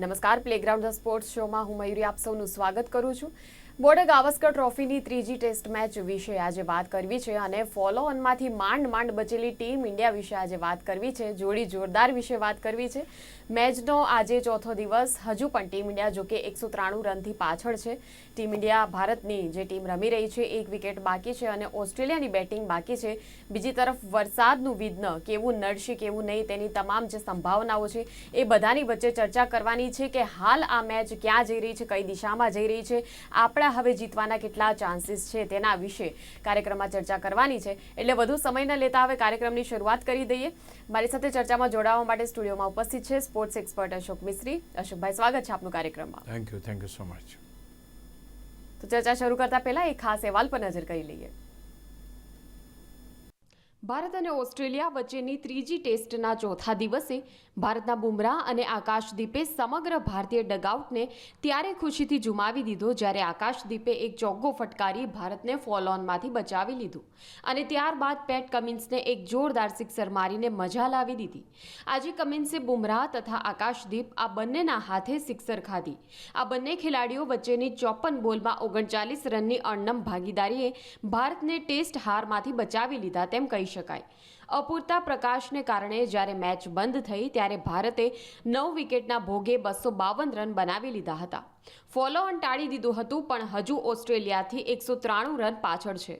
નમસ્કાર, playground the sports શોમાં હું મયુરી આપ સૌનું સ્વાગત કરું છું. બોર્ડર ગાવસ્કર ટ્રોફીની ત્રીજી ટેસ્ટ મેચ વિશે આજે વાત કરવી છે અને ફોલો ઓનમાંથી માંડ બચેલી ટીમ ઇન્ડિયા વિશે આજે વાત કરવી છે. જોડી જોરદાર વિશે વાત કરવી છે. મેચનો આજે ચોથો દિવસ. હજુ પણ ટીમ ઇન્ડિયા જોકે 193 રનથી પાછળ છે. ટીમ ઇન્ડિયા ભારતની જે ટીમ રમી રહી છે, એક વિકેટ બાકી છે અને ઓસ્ટ્રેલિયાની બેટિંગ બાકી છે. બીજી તરફ વરસાદનું વિઘ્ન કેવું નડશે કેવું નહીં તેની તમામ જે સંભાવનાઓ છે એ બધાની વચ્ચે ચર્ચા કરવાની છે કે હાલ આ મેચ ક્યાં જઈ રહી છે, કઈ દિશામાં જઈ રહી છે, આપણા હવે જીતવાના કેટલા ચાન્સીસ છે તેના વિશે કાર્યક્રમમાં ચર્ચા કરવાની છે. એટલે વધુ સમય ન લેતા હવે કાર્યક્રમની શરૂઆત કરી દઈએ. મારી સાથે ચર્ચામાં જોડાવા માટે સ્ટુડિયોમાં ઉપસ્થિત છે સ્પોર્ટ્સ એક્સપર્ટ અશોક મિસ્ત્રી. અશોકભાઈ, સ્વાગત છે આપનું કાર્યક્રમમાં. Thank you so much. તો ચર્ચા શરૂ કરતા પહેલા એક ખાસ અહેવાલ પર નજર કરી લઈએ. ભારત અને ઓસ્ટ્રેલિયા વચ્ચેની ત્રીજી ટેસ્ટના ચોથા દિવસે ભારતના બુમરાહ અને આકાશદીપે સમગ્ર ભારતીય ડગઆઉટને ત્યારે ખુશીથી જુમાવી દીધો જ્યારે આકાશદીપે એક ચોગ્ગો ફટકારી ભારતને ફોલોઓનમાંથી બચાવી લીધું અને ત્યારબાદ પેટ કમિન્સને એક જોરદાર સિક્સર મારીને મજા લાવી દીધી. આજે કમિન્સે બુમરાહ તથા આકાશદીપ આ બંનેના હાથે સિક્સર ખાધી. આ બંને ખેલાડીઓ વચ્ચેની 54 બોલમાં 39 રનની અણનમ ભાગીદારીએ ભારતને ટેસ્ટ હારમાંથી બચાવી લીધા તેમ કહી શકાય. અપૂરતા પ્રકાશને કારણે જ્યારે મેચ બંધ થઈ ત્યારે ભારતે 9 વિકેટના ભોગે 252 રન બનાવી લીધા હતા. ફોલો ઓન ટાળી દીધું હતું પણ હજુ ઓસ્ટ્રેલિયાથી 193 રન પાછળ છે.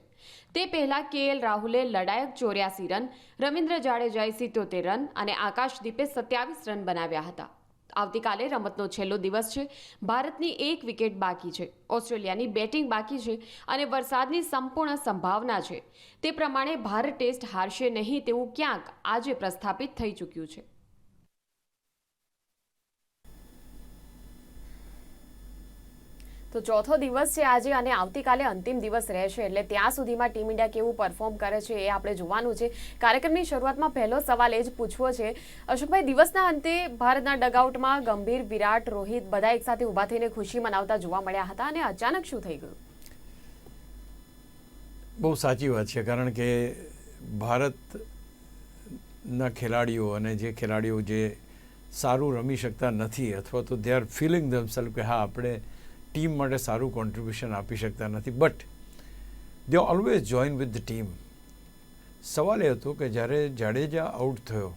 તે પહેલા KL રાહુલે લડાયક 84 રન, રવિન્દ્ર જાડેજાએ 77 રન અને આકાશદીપે 27 રન બનાવ્યા હતા. આવતીકાલે રમતનો છેલ્લો દિવસ છે. ભારતની એક વિકેટ બાકી છે, ઓસ્ટ્રેલિયાની બેટિંગ બાકી છે અને વરસાદની સંપૂર્ણ સંભાવના છે. તે પ્રમાણે ભારત ટેસ્ટ હારશે નહીં તેવું ક્યાંક આજે પ્રસ્થાપિત થઈ ચૂક્યું છે. તો ચોથો દિવસ છે આજે અને આવતીકાલે અંતિમ દિવસ રહેશે એટલે ત્યાં સુધીમાં ટીમ ઇન્ડિયા કેવું પરફોર્મ કરે છે એ આપણે જોવાનું છે. કાર્યક્રમની શરૂઆતમાં પહેલો સવાલ એ જ પૂછવો છે, અશોકભાઈ, દિવસના અંતે ભારતના ડગઆઉટમાં ગંભીર, વિરાટ, રોહિત બધા એક સાથે ઊભા થઈને ખુશી મનાવતા જોવા મળ્યા હતા અને અચાનક શું થઈ ગયું? બહુ સાચી વાત છે, કારણ કે ભારતના ખેલાડીઓ અને જે ખેલાડીઓ જે સારું રમી શકતા નથી અથવા તો દે આર ફિલિંગ ધેમસેલ્ફ કે હા આપણે ટીમ માટે સારું કોન્ટ્રીબ્યુશન આપી શકતા નથી, but they always join with the team. સવાલ એ હતો કે જ્યારે જાડેજા આઉટ થયો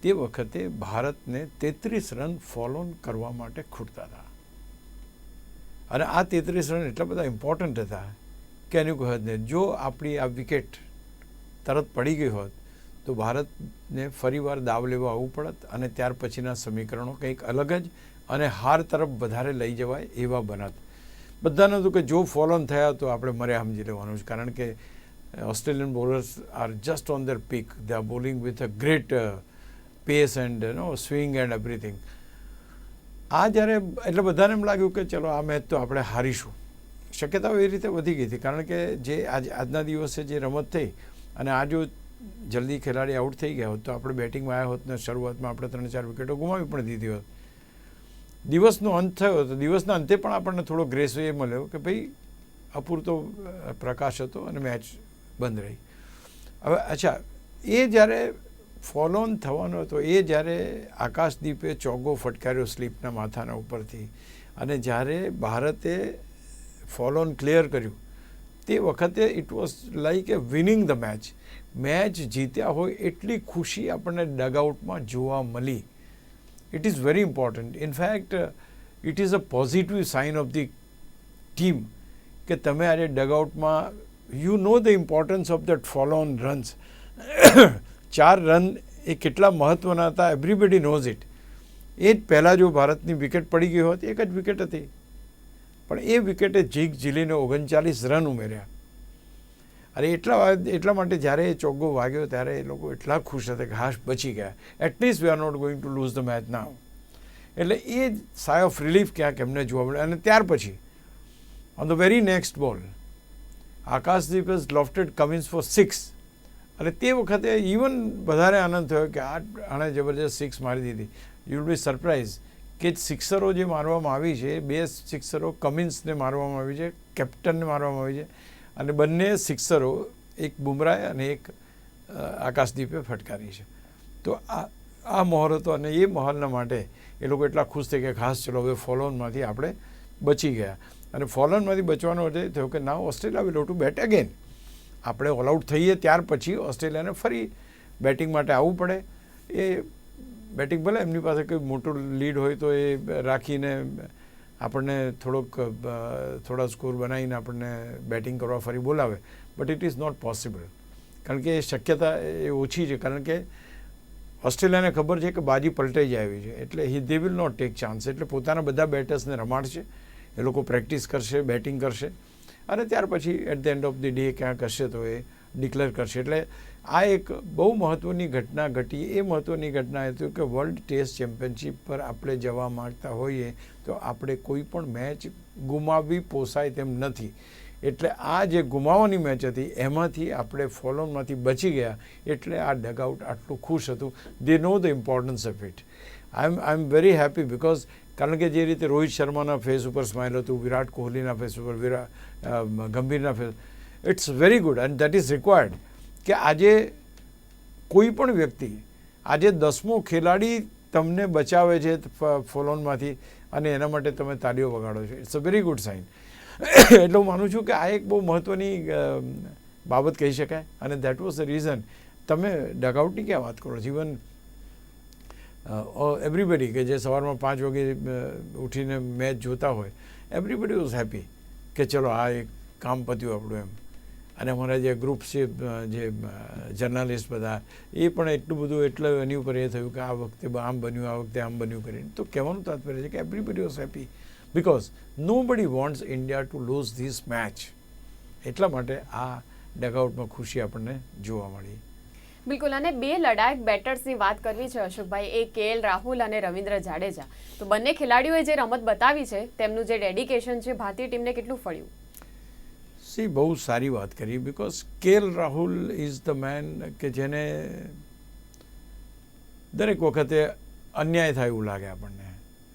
તે વખતે ભારતને 33 રન ફોલો કરવા માટે ખૂટતા હતા અને આ 33 રન એટલા બધા ઇમ્પોર્ટન્ટ હતા કે એનું કહે જ નહીં. જો આપણી આ વિકેટ તરત પડી ગઈ હોત તો ભારતને ફરીવાર દાવ લેવા આવવું પડત અને ત્યાર પછીના સમીકરણો કંઈક અલગ જ અને હાર તરફ વધારે લઈ જવાય એવા બનત. બધાને હતું કે જો ફોલોન થયા તો આપણે મર્યા સમજી લેવાનું છે, કારણ કે Australian bowlers are just on their peak. They are bowling with a great pace and swing and everything. આ જ્યારે એટલે બધાને એમ લાગ્યું કે ચલો આ મેચ તો આપણે હારીશું. શક્યતાઓ એ રીતે વધી ગઈ હતી, કારણ કે જે આજના દિવસે જે રમત થઈ અને આ જો જલ્દી ખેલાડી આઉટ થઈ ગયા હોત તો આપણે બેટિંગમાં આવ્યા હોત ને શરૂઆતમાં આપણે 3-4 વિકેટો ગુમાવી પણ દીધી હોત. દિવસનો અંત થયો તો દિવસના અંતે પણ આપણને થોડો ગ્રેસ એ મળ્યો કે ભાઈ અપૂરતો પ્રકાશ હતો અને મેચ બંધ રહી. હવે અચ્છા, એ જ્યારે ફોલો ઓન થવાનો હતો એ જ્યારે આકાશદીપે ચોગ્ગો ફટકાર્યો સ્લીપના માથાના ઉપરથી અને જ્યારે ભારતે ફોલો ઓન ક્લિયર કર્યું તે વખતે it was like A winning the match. Match જીત્યા હોય એટલી ખુશી આપણને ડગઆઉટમાં જોવા મળી. It is very important. In fact, it is a positive sign of the team કે તમે આજે ડગઆઉટમાં you know the importance of that follow-on runs. 4 run એ કેટલા મહત્ત્વના હતા, everybody knows it. એ જ પહેલાં જો ભારતની વિકેટ પડી ગઈ હોત, એક જ વિકેટ હતી, પણ એ વિકેટે જીક ઝીલીને 39 રન ઉમેર્યા. અને એટલા માટે જ્યારે એ ચોગ્ગો વાગ્યો ત્યારે એ લોકો એટલા ખુશ હતા કે હાશ બચી ગયા, at least we are not going to lose the match now. એટલે એ જ સાય ઓફ રિલીફ ક્યાંક એમને જોવા મળે. અને ત્યાર પછી ઓન ધ વેરી નેક્સ્ટ બોલ આકાશદીપ હેઝ લોફ્ટેડ કમિન્સ ફોર 6 અને તે વખતે ઇવન વધારે આનંદ થયો કે આણે જબરજસ્ત 6 મારી દીધી. યુ વિલ બી સરપ્રાઇઝ કે સિક્સરો જે મારવામાં આવી છે, 2 સિક્સરો કમિન્સને મારવામાં આવી છે, કેપ્ટનને મારવામાં આવી છે અને બંને સિક્સરો એક બુમરાહે અને એક આકાશદીપે ફટકારી છે. તો આ આ માહોલ હતો અને એ માહોલના માટે એ લોકો એટલા ખુશ થઈ ગયા ખાસ ચલો હવે ફોલોનમાંથી આપણે બચી ગયા અને ફોલોનમાંથી બચવાનો અર્થ એ થયો કે now Australia will have to bat again. આપણે ઓલ આઉટ થઈએ ત્યાર પછી ઓસ્ટ્રેલિયાને ફરી બેટિંગ માટે આવવું પડે. એ બેટિંગ ભલે એમની પાસે કોઈ મોટું લીડ હોય તો એ રાખીને આપણને થોડા સ્કોર બનાવીને આપણને બેટિંગ કરવા ફરી બોલાવે, but it is not possible. કારણ કે એ શક્યતા એ ઓછી છે, કારણ કે ઓસ્ટ્રેલિયાને ખબર છે કે બાજી પલટાઈ જાય એવી છે, એટલે they will not take chance. એટલે પોતાના બધા બેટર્સને રમાડશે, એ લોકો પ્રેક્ટિસ કરશે, બેટિંગ કરશે અને ત્યાર પછી at the end of the day ક્યાંક હશે તો એ ડિક્લેર કરશે. એટલે આ એક બહુ મહત્ત્વની ઘટના ઘટી. એ મહત્ત્વની ઘટના હતી કે વર્લ્ડ ટેસ્ટ ચેમ્પિયનશિપ પર આપણે જવા માગતા હોઈએ તો આપણે કોઈ પણ મેચ ગુમાવવી પોસાય તેમ નથી. એટલે આ જે ગુમાવવાની મેચ હતી એમાંથી આપણે ફોલોનમાંથી બચી ગયા, એટલે આ ડગઆઉટ આટલું ખુશ હતું. They know the importance of it. I am very happy because કારણ કે જે રીતે રોહિત શર્માના ફેસ ઉપર સ્માઇલ હતું, વિરાટ કોહલીના ફેસ ઉપર, ગંભીરના face, it's very good and that is required. કે આજે કોઈ પણ વ્યક્તિ, આજે 10મો ખેલાડી તમને બચાવે છે ફોલોનમાંથી અને એના માટે તમે તાળીઓ વગાડો છો. It's a very good sign. એટલે હું માનું છું કે આ એક બહુ મહત્ત્વની બાબત કહી શકાય અને દેટ વોઝ ધ રીઝન. તમે ડગઆઉટની ક્યાં વાત કરો છો? ઇવન એવરીબડી કે જે સવારમાં 5 વાગે ઉઠીને મેચ જોતા હોય, એવરીબડી વોઝ હેપી કે ચલો આ એક કામ પત્યું આપણું એમ. અને અમારા જે ગ્રુપ છે, જે જર્નાલિસ્ટ બધા, એ પણ એટલું બધું એટલે એની ઉપર એ થયું કે આ વખતે આમ બન્યું, આ વખતે આમ બન્યું કરીને. તો કહેવાનું તાત્પર્ય છે કે everybody was happy because nobody wants India to lose this match. એટલા માટે આ ડગઆઉટમાં ખુશી આપણને જોવા મળી. બિલકુલ. અને બે લડાયક બેટર્સની વાત કરવી છે અશોકભાઈ, એ KL રાહુલ અને રવિન્દ્ર જાડેજા. તો બંને ખેલાડીઓએ જે રમત બતાવી છે, તેમનું જે ડેડિકેશન છે, ભારતીય ટીમને કેટલું ફળ્યું? બહુ સારી વાત કરી because KL Rahul is the man કે જેને દરેક વખતે અન્યાય થાય એવું લાગે આપણને.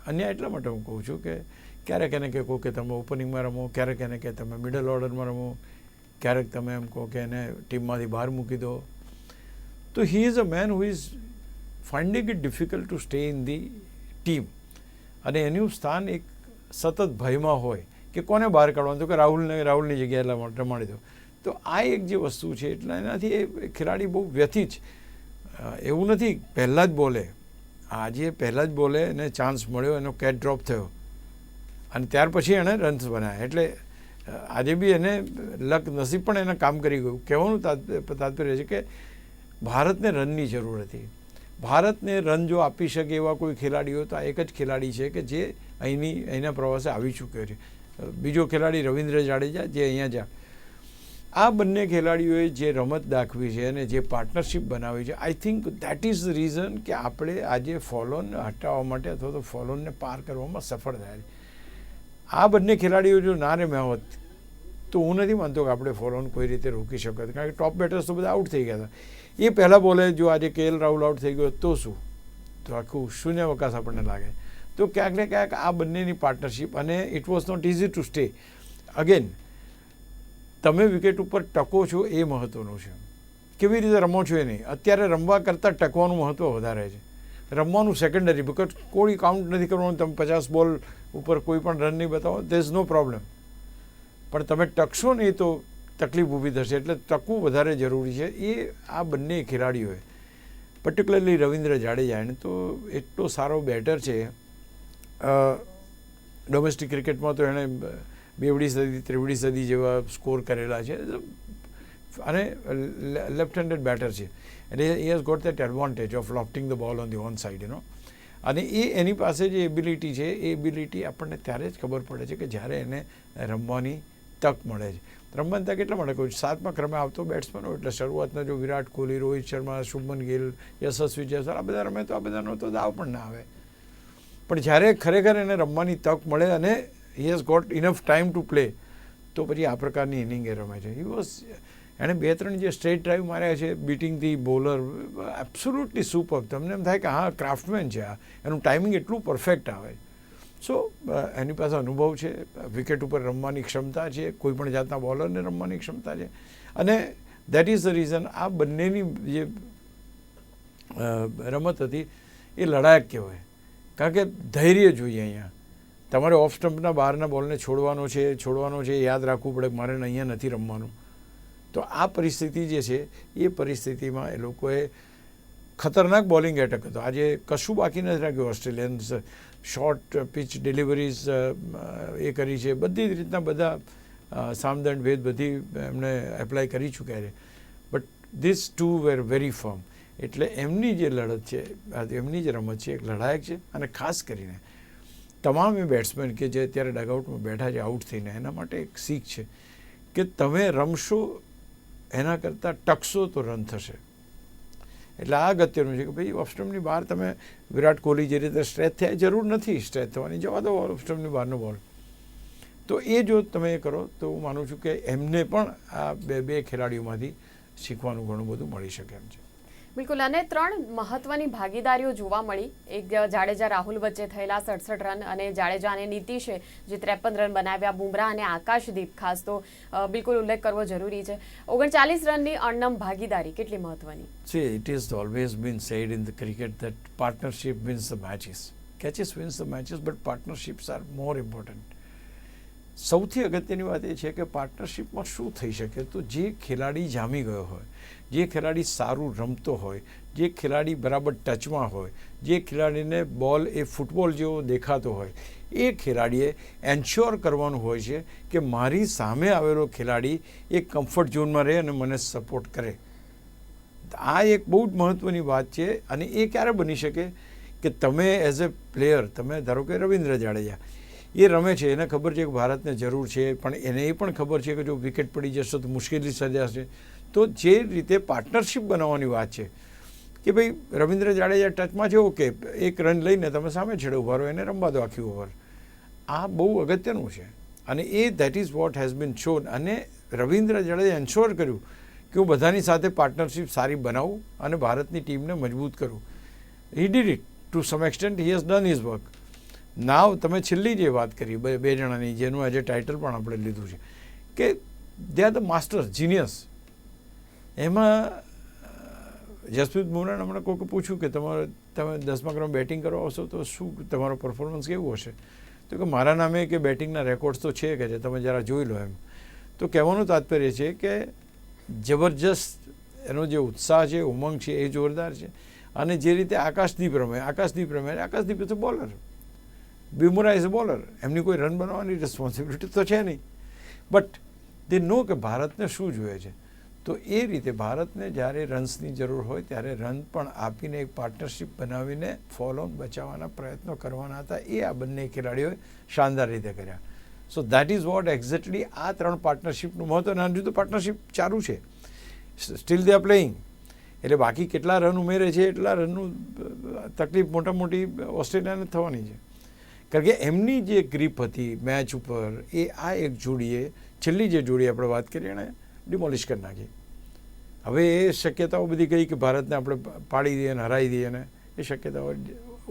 અન્યાય એટલા માટે હું કહું છું કે ક્યારેક એને કહો કે તમે ઓપનિંગમાં રમો, ક્યારેક એને કે તમે મિડલ ઓર્ડરમાં રમો, ક્યારેક તમે એમ કહો કે એને ટીમમાંથી બહાર મૂકી દો. તો he is a main who is finding it difficult to stay in the team. અને એનું સ્થાન એક સતત ભયમાં હોય કે કોને બહાર કાઢવાનું, તો કે રાહુલની જગ્યાએ રમાડી દો. તો આ એક જે વસ્તુ છે એટલે એનાથી એ ખેલાડી બહુ વ્યથિત. એવું નથી પહેલાં જ બોલે, આજે પહેલાં જ બોલે એને ચાન્સ મળ્યો, એનો કેચ ડ્રોપ થયો અને ત્યાર પછી એણે રન્સ બનાવ્યા. એટલે આજે બી એને લક નસીબ પણ એને કામ કરી ગયું. કહેવાનું તાત્પર્ય છે કે ભારતને રનની જરૂર હતી. ભારતને રન જો આપી શકે એવા કોઈ ખેલાડી હોય તો આ એક જ ખેલાડી છે કે જે અહીંના પ્રવાસે આવી ચૂક્યો છે. બીજો ખેલાડી રવિન્દ્ર જાડેજા જે અહીંયા જા. આ બંને ખેલાડીઓએ જે રમત દાખવી છે અને જે પાર્ટનરશિપ બનાવી છે, I think that is the reason કે આપણે આજે ફોલોન હટાવવા માટે અથવા તો ફોલોનને પાર કરવામાં સફળ થયા. આ બંને ખેલાડીઓ જો ના રમ્યા હોત તો હું નથી માનતો કે આપણે ફોલોન કોઈ રીતે રોકી શકો. કારણ કે ટોપ બેટર્સ તો બધા આઉટ થઈ ગયા હતા. એ પહેલાં બોલે જો આજે KL રાહુલ આઉટ થઈ ગયો તો શું, તો આખું શૂન્યાવકાશ આપણને લાગે. તો ક્યાંક ને ક્યાંક આ બંનેની પાર્ટનરશિપ, અને it was not easy to stay. Again તમે વિકેટ ઉપર ટકો છો એ મહત્ત્વનું છે, કેવી રીતે રમો છો એ નહીં. અત્યારે રમવા કરતાં ટકવાનું મહત્ત્વ વધારે છે. રમવાનું સેકન્ડરી, બિકોઝ કોઈ કાઉન્ટ નથી કરવાનું. તમે 50 બોલ ઉપર કોઈ પણ રન નહીં બતાવો, ધેર ઇઝ નો પ્રોબ્લેમ. પણ તમે ટકશો નહીં તો તકલીફ ઊભી થશે. એટલે ટકવું વધારે જરૂરી છે. એ આ બંને ખેલાડીઓએ, પર્ટિક્યુલરલી રવિન્દ્ર જાડેજા, એને તો એટલો સારો બેટર છે. ડોમેસ્ટિક ક્રિકેટમાં તો એણે 2ડી સદી 3ડી સદી જેવા સ્કોર કરેલા છે અને લેફ્ટ હેન્ડેડ બેટર છે. એટલે he has got that advantage of lofting the ball on the on side, અને એની પાસે જે એબિલિટી છે એ એબિલિટી આપણને ત્યારે જ ખબર પડે છે કે જ્યારે એને રમવાની તક મળે છે. રમવાની તક એટલા માટે કહું છું, 7મા ક્રમે આવતો બેટ્સમેન હોય એટલે શરૂઆતના જો વિરાટ કોહલી, રોહિત શર્મા, શુભમન ગિલ, યશસ્વી જયસ્વાલ આ બધા રમે તો આ બધાનો તો દાવ પણ ના આવે. પણ જ્યારે ખરેખર એને રમવાની તક મળે અને he has got enough time to play, તો પછી આ પ્રકારની ઇનિંગ એ રમે છે. એણે 2-3 જે સ્ટ્રેટ ડ્રાઈવ માર્યા છે beating the bowler, absolutely super. તમને એમ થાય કે હા ક્રાફ્ટમેન છે આ, એનું ટાઈમિંગ એટલું પરફેક્ટ આવે. સો એની પાસે અનુભવ છે, વિકેટ ઉપર રમવાની ક્ષમતા છે, કોઈ પણ જાતના બોલરને રમવાની ક્ષમતા છે. અને દેટ ઇઝ ધ રીઝન આ બંનેની જે રમત હતી એ લડાયક કહેવાય, કારણ કે ધૈર્ય જોઈએ અહીંયા. તમારે ઓફ સ્ટમ્પના બહારના બોલને છોડવાનો છે એ યાદ રાખવું પડે કે મારે અહીંયા નથી રમવાનું. તો આ પરિસ્થિતિ જે છે એ પરિસ્થિતિમાં એ લોકોએ ખતરનાક બોલિંગ એટેક હતો. આજે કશું બાકી નથી રાખ્યું ઓસ્ટ્રેલિયન્સ. શોર્ટ પિચ ડિલિવરીઝ એ કરી છે, બધી જ રીતના બધા સામદંડ ભેદ બધી એમણે એપ્લાય કરી ચૂક્યા છે. But this two were very firm. એટલે એમની જે લડત છે, એમની જે રમત છે એક લડાયક છે. અને ખાસ કરીને તમામ એ બેટ્સમેન કે જે અત્યારે ડગઆઉટમાં બેઠા છે આઉટ થઈને, એના માટે એક શીખ છે કે તમે રમશો એના કરતાં ટકશો તો રન થશે. એટલે આ અગત્યનું છે કે ભાઈ ઓફ સ્ટમ્પની બહાર તમે વિરાટ કોહલી જે રીતે સ્ટ્રેચ થયા, જરૂર નથી સ્ટ્રેચ થવાની, જવા દો ઓફ સ્ટમ્પની બહારનો બોલ. તો એ જો તમે એ કરો તો હું માનું છું કે એમને પણ આ બે ખેલાડીઓમાંથી શીખવાનું ઘણું બધું મળી શકે એમ છે. બિલકુલ. અને 3 મહત્વની ભાગીદારીઓ જોવા મળી. એક જાડેજા રાહુલ વચ્ચે થયેલા 67 રન, અને જાડેજા અને નીતિશે જે 53 રન બનાવ્યા, બુમરાહ અને આકાશદીપ ખાસ તો બિલકુલ ઉલ્લેખ કરવો જરૂરી છે. 39 રનની અણનમ ભાગીદારી કેટલી મહત્વની? See, it is always been said in the cricket that partnership wins the matches. Catches wins the matches, but partnerships are more important. સૌથી અગત્યની વાત એ છે કે પાર્ટનરશિપમાં શું થઈ શકે, તો જે ખેલાડી જામી ગયો હોય, જે ખેલાડી સારું રમતો હોય, જે ખેલાડી બરાબર ટચમાં હોય, જે ખેલાડીને બોલ એ ફૂટબોલ જેવો દેખાતો હોય, એ ખેલાડીએ એન્શ્યોર કરવાનું હોય છે કે મારી સામે આવેલો ખેલાડી એ કમ્ફર્ટ ઝોનમાં રહે અને મને સપોર્ટ કરે. આ એક બહુ જ મહત્ત્વની વાત છે. અને એ ક્યારે બની શકે કે તમે એઝ એ પ્લેયર, તમે ધારો કે રવિન્દ્ર જાડેજા એ રમે છે, એને ખબર છે કે ભારતને જરૂર છે, પણ એને એ પણ ખબર છે કે જો વિકેટ પડી જશે તો મુશ્કેલી સર્જાશે. તો જે રીતે પાર્ટનરશિપ બનાવવાની વાત છે કે ભાઈ રવિન્દ્ર જાડેજા ટચમાં છે, ઓકે, એક રન લઈને તમે સામે છેડે ઉભા રહો, એને રમવા દો આખી ઓવર. આ બહુ અગત્યનું છે. અને એ that is what has been shown. અને રવિન્દ્ર જાડેજા એન્શ્યોર કર્યું કે હું બધાની સાથે પાર્ટનરશિપ સારી બનાવું અને ભારતની ટીમને મજબૂત કરું. He did it to some extent. He has done his work. Now તમે છેલ્લી જે વાત કરી બે જણાની, જેનું આજે ટાઇટલ પણ આપણે લીધું છે કે they are the masters, genius. એમાં જસપ્રીત બુમરાહને હમણાં કોઈકે પૂછ્યું કે તમે 10મા ક્રમે બેટિંગ કરવા આવશો તો શું તમારો પરફોર્મન્સ કેવું હશે? તો કે મારા નામે કે બેટિંગના રેકોર્ડ્સ તો છે કે તમે જરા જોઈ લો એમ. તો કહેવાનું તાત્પર્ય છે કે જબરજસ્ત એનો જે ઉત્સાહ છે, ઉમંગ છે એ જોરદાર છે. અને જે રીતે આકાશદીપ રમે તો bowler, Bumrah is a bowler, એમની કોઈ રન બનાવવાની રિસ્પોન્સિબિલિટી તો છે નહીં. બટ દે નો કે ભારતને શું જોઈએ છે. તો એ રીતે ભારતને જ્યારે રન્સની જરૂર હોય ત્યારે રન પણ આપીને એક પાર્ટનરશિપ બનાવીને ફોલ ઓન બચાવવાના પ્રયત્નો કરવાના હતા. એ આ બંને ખેલાડીઓએ શાનદાર રીતે કર્યા. So that is vote exactly આ 3 પાર્ટનરશિપનું મહત્વ. અને હજુ તો પાર્ટનરશિપ ચાલુ છે, સ્ટીલ દે આર પ્લેઇંગ. એટલે બાકી કેટલા રન ઉમેરે છે એટલા રનનું તકલીફ મોટી ઓસ્ટ્રેલિયાને થવાની છે. કારણ કે એમની જે ગ્રીપ હતી મેચ ઉપર, એ આ એક જોડીએ, છેલ્લી જે જોડી આપણે વાત કરી, એણે ડિમોલિશ કરી નાખી. હવે એ શક્યતાઓ બધી ગઈ કે ભારતને આપણે પાડી દઈએ અને હરાવી દઈએ, અને એ શક્યતાઓ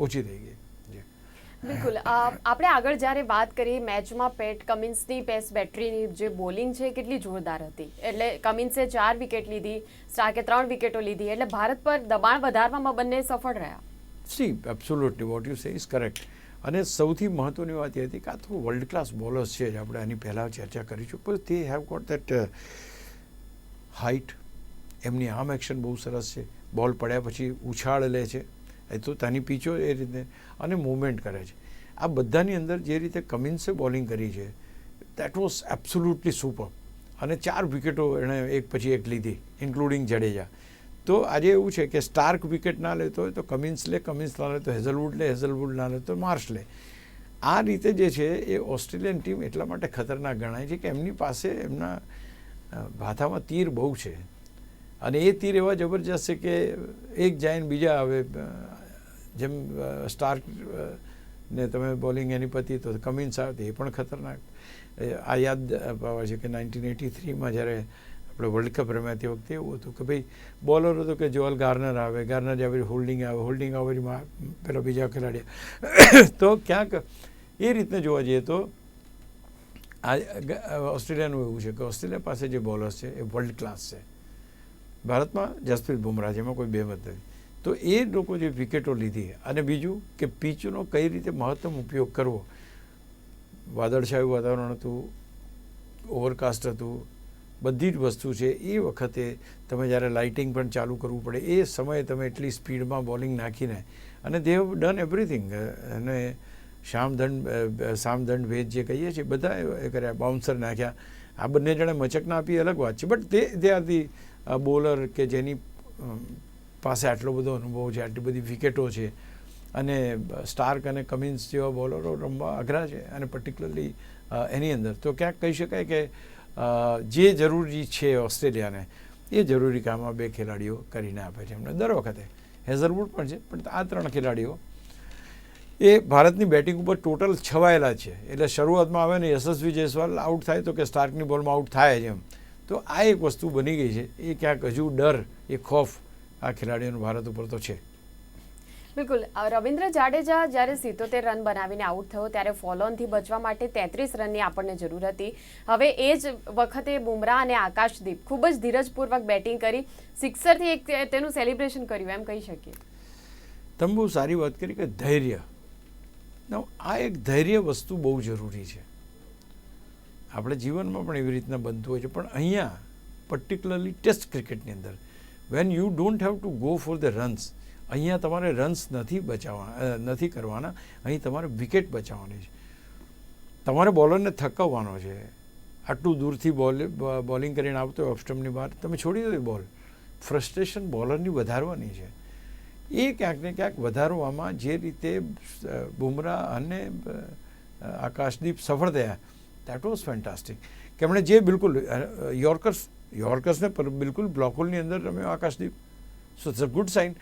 ઓછી થઈ ગઈ. બિલકુલ. આપણે આગળ જ્યારે વાત કરી મેચમાં પેટ કમિન્સની પેસ બેટરીની જે બોલિંગ છે કેટલી જોરદાર હતી. એટલે કમિન્સે 4 વિકેટ લીધી, સ્ટાર્કે 3 વિકેટો લીધી. એટલે ભારત પર દબાણ વધારવામાં બંને સફળ રહ્યા. C absolutely what you say is correct. અને સૌથી મહત્ત્વની વાત એ હતી કે આ તો વર્લ્ડ ક્લાસ બોલર્સ છે, આપણે આની પહેલાં ચર્ચા કરીશું, પણ તે હેવ ગોટ દેટ હાઇટ. એમની આર્મ એક્શન બહુ સરસ છે, બોલ પડ્યા પછી ઉછાળ લે છે, એ તો તેની પીચો એ રીતે, અને મૂવમેન્ટ કરે છે. આ બધાની અંદર જે રીતે કમિન્સે બોલિંગ કરી છે, દેટ વોઝ એબ્સોલ્યુટલી સુપર. અને 4 વિકેટો એણે એક પછી એક લીધી, ઇન્ક્લુડિંગ જડેજા. તો આજે એવું છે કે સ્ટાર્ક વિકેટ ના લેતો હોય તો કમિન્સ લે, કમિન્સ ના લે તો હેઝલવુડ ના લે તો માર્શ લે. આ રીતે જે છે એ ઓસ્ટ્રેલિયન ટીમ એટલા માટે ખતરનાક ગણાય છે કે એમની પાસે એમના ભાથામાં તીર બહુ છે. અને એ તીર એવા જબરજસ્ત છે કે એક જાય ને બીજા આવે. જેમ સ્ટાર્ક ને તમે બોલિંગ એની પતી તો કમિન્સ આવે તો એ પણ ખતરનાક. આ યાદ અપાવે છે કે 1983માં જ્યારે આપણે વર્લ્ડ કપ રમ્યા તે વખતે એવું હતું કે ભાઈ બોલર હતો કે જોઅલ ગાર્નર આવે આવે હોલ્ડિંગ આવે પેલા બીજા ખેલાડી. તો ક્યાંક એ રીતને જોવા જઈએ તો આ ઓસ્ટ્રેલિયાનું એવું છે કે ઓસ્ટ્રેલિયા પાસે જે બોલર્સ છે એ વર્લ્ડ ક્લાસ છે. ભારતમાં જસપ્રીત બુમરાહ છે, એમાં કોઈ બેમત નથી. તો એ લોકો જે વિકેટો લીધી અને બીજું કે પીચનો કઈ રીતે મહત્તમ ઉપયોગ કરવો. વાદળછાયું વાતાવરણ હતું, ઓવરકાસ્ટ હતું, બધી જ વસ્તુ છે. એ વખતે તમે જ્યારે લાઇટિંગ પણ ચાલુ કરવું પડે એ સમયે તમે એટલી સ્પીડમાં બોલિંગ નાખીને અને દે હેવ ડન એવરીથિંગ. અને સામદંડ ભેદ જે કહીએ છીએ બધા એ કર્યા, બાઉન્સર નાખ્યા. આ બંને જણે મચક ના આપી અલગ વાત છે, બટ તે આર ધી બોલર કે જેની પાસે આટલો બધો અનુભવ છે, આટલી બધી વિકેટો છે અને સ્ટાર્ક અને કમિન્સ જેવા બોલરો રમવા અઘરા છે અને પર્ટિક્યુલરલી એની અંદર તો ક્યાંક કહી શકાય કે જે જરૂરી છે ઓસ્ટ્રેલિયાને એ જરૂરી કામ આ બે ખેલાડીઓ કરીને આપે છે એમને દર વખતે. હેઝલવુડ પણ છે, પણ આ ત્રણ ખેલાડીઓ એ ભારતની બેટિંગ ઉપર ટોટલ છવાયેલા છે. એટલે શરૂઆતમાં આવે ને યશસ્વી જયસ્વાલ આઉટ થાય તો કે સ્ટાર્કની બોલમાં આઉટ થાય જ એમ. તો આ એક વસ્તુ બની ગઈ છે. એ ક્યાંક હજુ ડર, એ ખોફ આ ખેલાડીઓનો ભારત ઉપર તો છે. બિલકુલ. રવિન્દ્ર જાડેજા જ્યારે 77 રન બનાવીને આઉટ થયો ત્યારે ફોલોઓનથી બચવા માટે 33 રનની આપણને જરૂર હતી. હવે એ જ વખતે બુમરાહ અને આકાશદીપ ખૂબ જ ધીરજપૂર્વક બેટિંગ કરી સિક્સરથી એક તેનું સેલિબ્રેશન કર્યું એમ કહી શકીએ. તમે બહુ સારી વાત કરી કે ધૈર્ય. આ એક ધૈર્ય વસ્તુ બહુ જરૂરી છે. આપણે જીવનમાં પણ એવી રીતના બનતું હોય છે, પણ અહીંયા પર્ટિક્યુલરલી ટેસ્ટ ક્રિકેટની અંદર when you don't have to go for the runs, અહીંયા તમારે રન્સ નથી કરવાના, અહીં તમારે વિકેટ બચાવવાની છે. તમારે બોલરને થકવવાનો છે. આટલું દૂરથી બોલિંગ કરીને આવતો હોય ઓફસ્ટમ્પની બહાર, તમે છોડી દો બોલ. ફ્રસ્ટ્રેશન બોલરની વધારવાની છે. એ ક્યાંક ને ક્યાંક વધારવામાં જે રીતે બુમરાહ અને આકાશદીપ સફળ થયા, દેટ વોઝ ફેન્ટાસ્ટિક. કે એમણે જે બિલકુલ યોર્કર્સને બિલકુલ બ્લોકહોલની અંદર રમ્યો Akashdeep. So it's a good sign.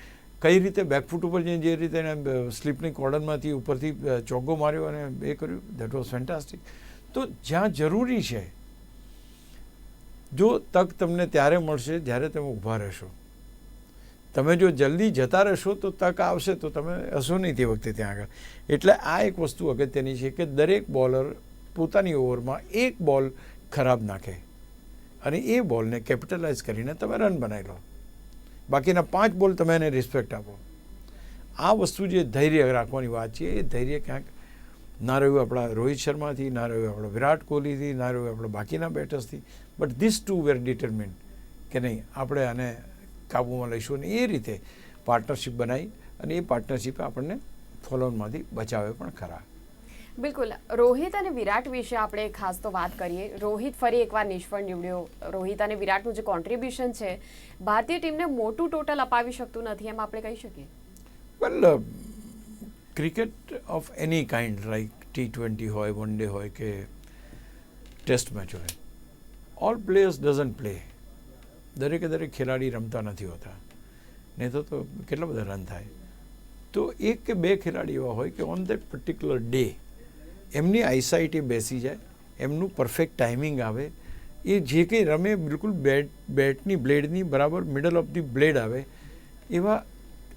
કઈ રીતે બેકફૂટ ઉપર જઈને જે રીતે એને સ્લીપની કોર્ડરમાંથી ઉપરથી ચોગ્ગો માર્યો અને એ કર્યું, દેટ વોઝ ફેન્ટાસ્ટિક. તો જ્યાં જરૂરી છે, જો તક તમને ત્યારે મળશે જ્યારે તમે ઊભા રહેશો. તમે જો જલ્દી જતા રહેશો તો તક આવશે તો તમે હશો નહીં તે વખતે ત્યાં આગળ. એટલે આ એક વસ્તુ અગત્યની છે કે દરેક બોલર પોતાની ઓવરમાં એક બોલ ખરાબ નાખે અને એ બોલને કેપિટલાઇઝ કરીને તમે રન બનાવી લો. બાકીના 5 બોલ તમે એને રિસ્પેક્ટ આપો. આ વસ્તુ જે ધૈર્ય રાખવાની વાત છે, એ ધૈર્ય ક્યાંક ના રહ્યું આપણા રોહિત શર્માથી, ના રહ્યું આપણા વિરાટ કોહલીથી, ના રહ્યું આપણા બાકીના બેટર્સથી, બટ ધીસ ટુ વેર ડિટરમિન્ડ કે નહીં આપણે આને કાબૂમાં લઈશું અને એ રીતે પાર્ટનરશિપ બનાવી અને એ પાર્ટનરશિપે આપણને ફોલોઅનમાંથી બચાવે પણ ખરા. બિલકુલ. રોહિત અને વિરાટ વિશે આપણે ખાસ તો વાત કરીએ. રોહિત ફરી એકવાર નિષ્ફળ નીવડ્યો. રોહિત અને વિરાટનું જે કોન્ટ્રીબ્યુશન છે ભારતીય ટીમને મોટું ટોટલ અપાવી શકતું નથી એમ આપણે કહી શકીએ. Well, cricket of any kind like T20 હોય, વન ડે હોય કે ટેસ્ટ મેચ હોય, ઓલ પ્લેયર્સ ડઝન્ટ પ્લે. દરેકે દરેક ખેલાડી રમતા નથી હોતા, નહીં તો કેટલા બધા રન થાય. તો એક કે બે ખેલાડી એવા હોય કે ઓન દેટ પર્ટિક્યુલર ડે એમની આઈસાઇટ બેસી જાય, એમનું પરફેક્ટ ટાઈમિંગ આવે, એ જે કંઈ રમે બિલકુલ બેટની બ્લેડની બરાબર મિડલ ઓફ ધી બ્લેડ આવે, એવા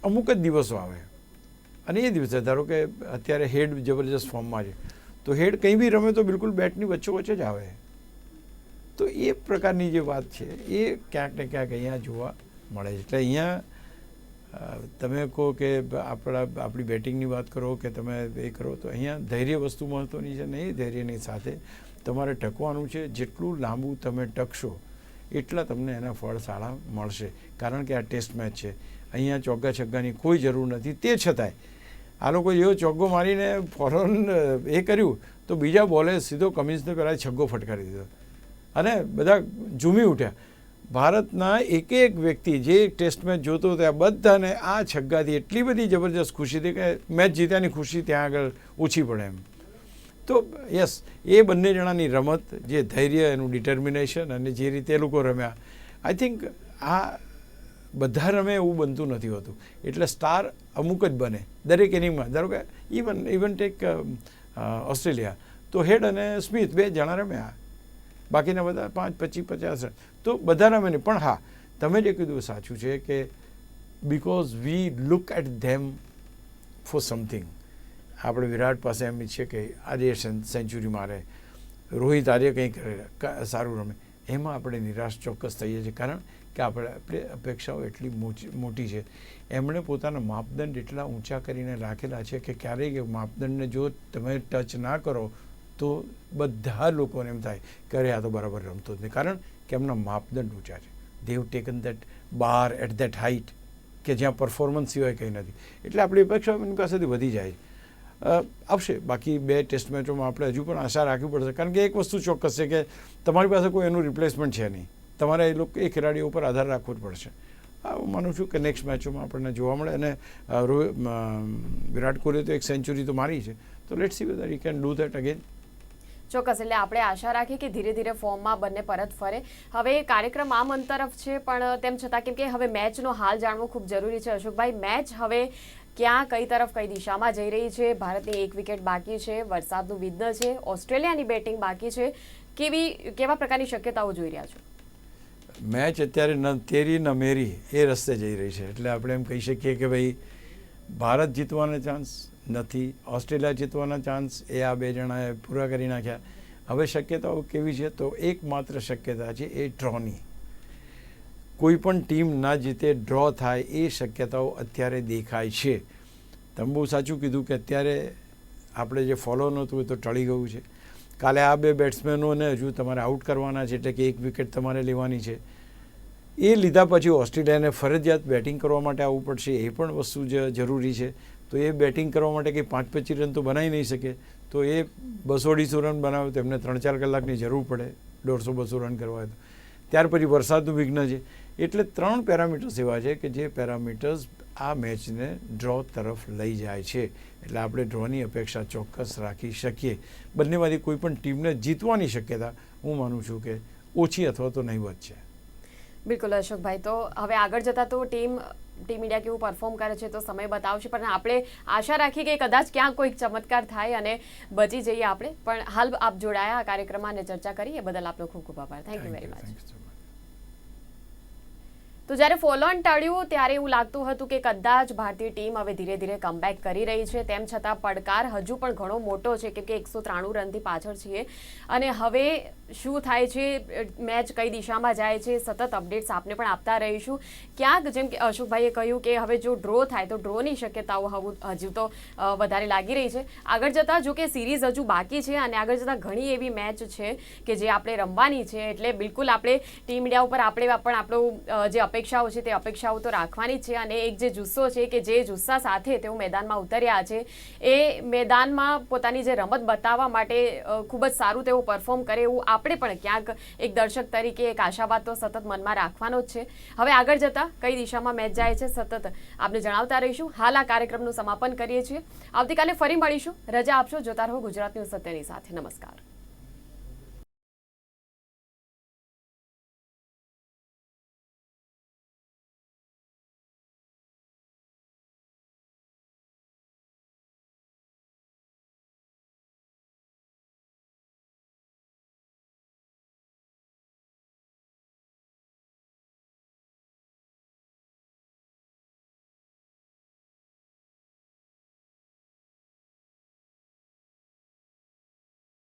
અમુક જ દિવસો આવે. અને એ દિવસે ધારો કે અત્યારે હેડ જબરજસ્ત ફોર્મમાં છે, તો હેડ કંઈ બી રમે તો બિલકુલ બેટની વચ્ચે જ આવે. તો એ પ્રકારની જે વાત છે એ ક્યાંક ને ક્યાંક અહીંયા જોવા મળે છે. એટલે અહીંયા તમે કહો કે આપણી બેટિંગની વાત કરો કે તમે એ કરો, તો અહીંયા ધૈર્ય વસ્તુ મહત્ત્વની છે ને એ ધૈર્યની સાથે તમારે ટકવાનું છે. જેટલું લાંબુ તમે ટકશો એટલા તમને એના ફળ સારા મળશે. કારણ કે આ ટેસ્ટ મેચ છે, અહીંયા ચોગ્ગા છગ્ગાની કોઈ જરૂર નથી. તે છતાંય આ લોકો એવો ચોગ્ગો મારીને ફોરન એ કર્યું તો બીજા બોલે સીધો કમિન્સને પહેલાં છગ્ગો ફટકારી દીધો અને બધા ઝૂમી ઉઠ્યા. ભારતના એક વ્યક્તિ જે ટેસ્ટ મેચ જોતો હતો બધાને આ છગ્ગાથી એટલી બધી જબરજસ્ત ખુશી હતી કે મેચ જીત્યાની ખુશી ત્યાં આગળ ઓછી પડે એમ. તો યસ, એ બંને જણાની રમત, જે ધૈર્ય, એનું ડિટર્મિનેશન અને જે રીતે એ લોકો રમ્યા, આઈ થિંક આ બધા રમે એવું બનતું નથી હોતું. એટલે સ્ટાર અમુક જ બને દરેક ઇનિંગમાં. ધારો કે ઇવન ટેક ઓસ્ટ્રેલિયા, તો હેડ અને સ્મિથ 2 જણા રમ્યા, બાકીના બધા 5, 25, 50 રન તો બધા રમે નહીં. પણ હા, તમે જે કીધું સાચું છે કે because we look at them for something. આપણે વિરાટ પાસે એમ છે કે આજે સેન્ચુરી મારે, રોહિત આજે કંઈ કરે સારું રમે, એમાં આપણે નિરાશ ચોક્કસ થઈએ છીએ. કારણ કે આપણી અપેક્ષાઓ એટલી મોટી છે. એમણે પોતાના માપદંડ એટલા ઊંચા કરીને રાખેલા છે કે ક્યારેય એ માપદંડને જો તમે ટચ ના કરો તો બધા લોકોને એમ થાય કે અરે આ તો બરાબર રમતો જ નહીં, કારણ કે એમના માપદંડ ઊંચા છે. They have taken that bar at that height કે જ્યાં પરફોર્મન્સ સિવાય કંઈ નથી. એટલે આપણી અપેક્ષા એમની પાસેથી વધી જાય આવશે. બાકી 2 ટેસ્ટ મેચોમાં આપણે હજુ પણ આશા રાખવી પડશે, કારણ કે એક વસ્તુ ચોક્કસ છે કે તમારી પાસે કોઈ એનું રિપ્લેસમેન્ટ છે નહીં. તમારે એ ખેલાડીઓ ઉપર આધાર રાખવો જ પડશે. હું માનું છું કે નેક્સ્ટ મેચોમાં આપણને જોવા મળે. અને વિરાટ કોહલીએ તો 1 સેન્ચુરી તો મારી છે, તો let's see whether he can do that again. ચોક્કસ. એટલે આપણે આશા રાખીએ કે ધીરે ધીરે ફોર્મમાં બંને પરત ફરે. હવે કાર્યક્રમ આ મન તરફ છે, પણ તેમ છતાં કેમ કે હવે મેચનો હાલ જાણવો ખૂબ જરૂરી છે. અશોકભાઈ, મેચ હવે ક્યાં કઈ તરફ કઈ દિશામાં જઈ રહી છે? ભારતની 1 વિકેટ બાકી છે, વરસાદનું વિઘ્ન છે, ઓસ્ટ્રેલિયાની બેટિંગ બાકી છે. કેવા પ્રકારની શક્યતાઓ જોઈ રહ્યા છો? મેચ અત્યારે ન તેરી ન મેરી એ રસ્તે જઈ રહી છે. એટલે આપણે એમ કહી શકીએ કે ભાઈ ભારત જીતવાના ચાન્સ નથી, ઓસ્ટ્રેલિયા જીતવાના ચાન્સ એ આ 2 જણાએ પૂરા કરી નાખ્યા. હવે શક્યતાઓ કેવી છે? તો એકમાત્ર શક્યતા છે એ ડ્રોની. કોઈ પણ ટીમ ના જીતે, ડ્રો થાય, એ શક્યતાઓ અત્યારે દેખાય છે. તમે બહુ સાચું કીધું કે અત્યારે આપણે જે ફોલો નહોતું એ તો ટળી ગયું છે. કાલે આ 2 બેટ્સમેનોને હજુ તમારે આઉટ કરવાના છે, એટલે કે 1 વિકેટ તમારે લેવાની છે. એ લીધા પછી ઓસ્ટ્રેલિયાને ફરજિયાત બેટિંગ કરવા માટે આવવું પડશે. એ પણ વસ્તુ જરૂરી છે. તો એ બેટિંગ કરવા માટે કંઈ 5-25 રન તો બનાવી નહીં શકે. તો એ 200-250 રન બનાવે તો એમને 3-4 કલાકની જરૂર પડે 150-200 રન કરવા હોય તો. ત્યાર પછી વરસાદનું વિઘ્ન છે. એટલે 3 પેરામીટર્સ એવા છે કે જે પેરામીટર્સ આ મેચને ડ્રો તરફ લઈ જાય છે. એટલે આપણે ડ્રોની અપેક્ષા ચોક્કસ રાખી શકીએ. બંનેમાંથી કોઈ પણ ટીમને જીતવાની શક્યતા હું માનું છું કે ઓછી અથવા તો નહીવત છે. બિલકુલ અશોકભાઈ. તો હવે આગળ જતાં તો ટીમ ઇન્ડિયા કેવું પરફોર્મ કરે છે તો સમય બતાવશે, પણ આપણે આશા રાખીએ કે કદાચ ક્યાંક કોઈક ચમત્કાર થાય અને બચી જઈએ આપણે. પણ હાલ આપ જોડાયા આ કાર્યક્રમમાં અને ચર્ચા કરી એ બદલ આપનો ખૂબ ખૂબ આભાર. Thank you very much. તો જ્યારે ફોલો ઓન ટળ્યું ત્યારે એવું લાગતું હતું કે કદાચ ભારતીય ટીમ હવે ધીરે ધીરે કમબેક કરી રહી છે. તેમ છતાં પડકાર હજુ પણ ઘણો મોટો છે, કેમ કે 193 રનથી પાછળ છીએ. અને હવે શું થાય છે, મેચ કઈ દિશામાં જાય છે, સતત અપડેટ્સ આપને પણ આપતા રહીશું. ક્યાંક જેમ કે અશોકભાઈએ કહ્યું કે હવે જો ડ્રો થાય તો ડ્રોની શક્યતાઓ હજુ તો વધારે લાગી રહી છે. આગળ જતાં જો કે સિરીઝ હજુ બાકી છે અને આગળ જતાં ઘણી એવી મેચ છે કે જે આપણે રમવાની છે. એટલે બિલકુલ આપણે ટીમ ઇન્ડિયા ઉપર આપણે પણ આપણું જે અપેક્ષાઓ છે તે અપેક્ષાઓ તો રાખવાની છે. અને એક જે જુસ્સો છે કે જે જુસ્સા સાથે તેઓ મેદાનમાં ઉતર્યા છે, એ મેદાનમાં પોતાની જે રમત બતાવવા માટે ખૂબ જ સારું તેઓ પરફોર્મ કરે એવું આપણે પણ ક્યાંક એક દર્શક તરીકે એક આશાવાદ તો સતત મનમાં રાખવાનો જ છે. હવે આગળ જતાં કઈ દિશામાં મેચ જાય છે સતત આપણે જણાવતા રહીશું. હાલ આ કાર્યક્રમનું સમાપન કરીએ છીએ. આવતીકાલે ફરી મળીશું. રજા આપશો. જોતા રહો ગુજરાત ન્યૂઝ સત્યની સાથે. નમસ્કાર.